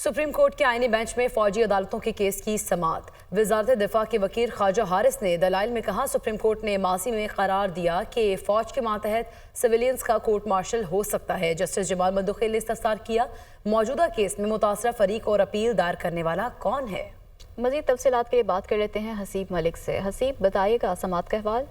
Supreme court के आईनी bench में फौजी अदालतों के केस की समाअत। वजारत दिफा के वकील ख्वाजा हारिस ने दलाइल में कहा, सुप्रीम कोर्ट ने माजी में करार दिया कि फौज के मातहत सिविलियंस का कोर्ट मार्शल हो सकता है। जस्टिस जमाल मंदोखेल ने इस्तफसार किया, मौजूदा केस में मुतासरा फरीक और अपील दायर करने वाला कौन है। मजीद तफसीलात के लिए बात कर लेते हैं हसीब मलिक से। हसीब, बताइएगा समाअत का अहवाल।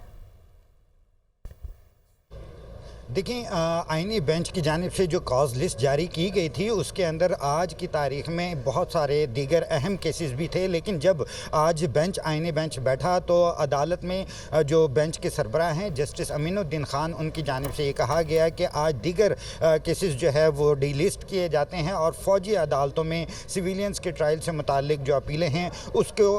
देखिए, आईनी बेंच की जानिब से जो कॉज लिस्ट जारी की गई थी उसके अंदर आज की तारीख में बहुत सारे दीगर अहम केसेस भी थे, लेकिन जब आज आईनी बेंच बैठा तो अदालत में जो बेंच के सरबराह हैं जस्टिस अमीनुद्दीन खान, उनकी जानिब से ये कहा गया कि आज दीगर केसेस जो है वो डीलिस्ट किए जाते हैं और फौजी अदालतों में सिविलियंस के ट्रायल से मुतालिक जो अपीलें हैं उसको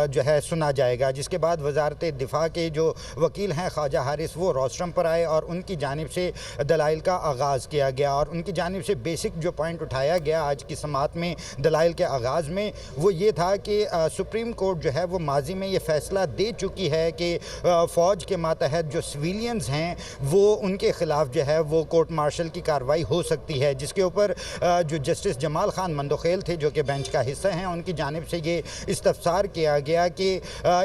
जो है सुना जाएगा। जिसके बाद वजारत दिफा के जो वकील हैं ख्वाजा हारिस, वो रोस्ट्रम पर आए और उनकी जानिब से दलाइल का आगाज़ किया गया और उनकी जानिब से बेसिक जो पॉइंट उठाया गया आज की समाअत में दलाइल के आगाज़ में वो ये था कि सुप्रीम कोर्ट जो है वो माजी में ये फ़ैसला दे चुकी है कि फ़ौज के मातहत जो सिविलियंस हैं वो उनके ख़िलाफ़ जो है वो कोर्ट मार्शल की कार्रवाई हो सकती है। जिसके ऊपर जो जस्टिस जमाल खान मंदोखेल थे जो कि बेंच का हिस्सा हैं, उनकी जानिब से ये इस्तफसार किया गया कि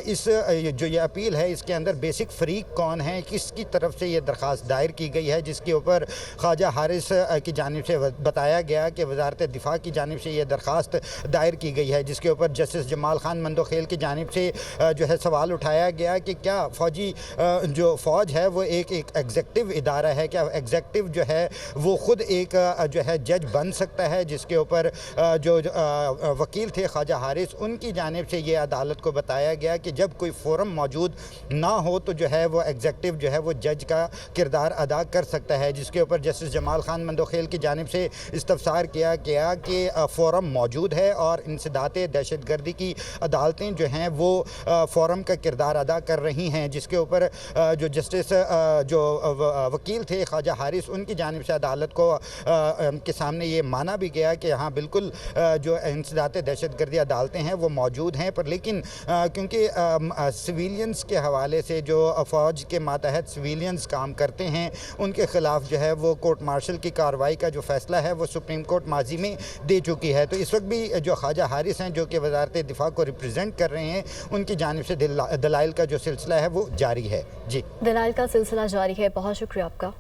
इस जो ये अपील है इसके अंदर बेसिक फ़रीक कौन है, किसकी तरफ से ये दरख्वास्त दायर की गई है। जिसके ऊपर ख्वाजा हारिस की जानिब से बताया गया कि वजारत दिफा की जानिब से ये दरख्वास्त दायर की गई है। जिसके ऊपर जस्टिस जमाल खान मंदोखेल की जानिब से जो है सवाल उठाया गया कि क्या फौजी जो फ़ौज है वो एक एग्जेक्टिव इदारा है, क्या एग्जेक्टिव जो है वो ख़ुद एक जो है जज बन सकता है। जिसके ऊपर जो वकील थे ख्वाजा हारिस, उनकी जानिब से ये अदालत को बताया गया कि जब कोई फोरम मौजूद ना हो तो जो है वो एग्जेक्टिव जो है वो जज का किरदार अदा कर सकता है। जिसके ऊपर जस्टिस जमाल खान मंदोखेल की जानिब से इस्तफसार किया गया कि फोरम मौजूद है और इंसदात दहशतगर्दी की अदालतें जो हैं वो फोरम का किरदार अदा कर रही हैं। जिसके ऊपर जो जस्टिस जो वकील थे ख्वाजा हारिस, उनकी जानिब से अदालत को के सामने ये माना भी गया कि हाँ बिल्कुल जो इंसदात दहशतगर्दी अदालतें हैं वो मौजूद हैं, पर लेकिन क्योंकि सिविलियंस के हवाले से जो फ़ौज के मातहत सिविलियंस काम करते हैं उनके ख़िलाफ़ जो है वो कोर्ट मार्शल की कार्रवाई का जो फ़ैसला है वो सुप्रीम कोर्ट माजी में दे चुकी है। तो इस वक्त भी जो ख्वाजा हारिस हैं जो कि वजारत दिफा को रिप्रेजेंट कर रहे हैं, उनकी जानिब से दलाइल का जो सिलसिला है वो जारी है। जी, दलाइल का सिलसिला जारी है। बहुत शुक्रिया आपका।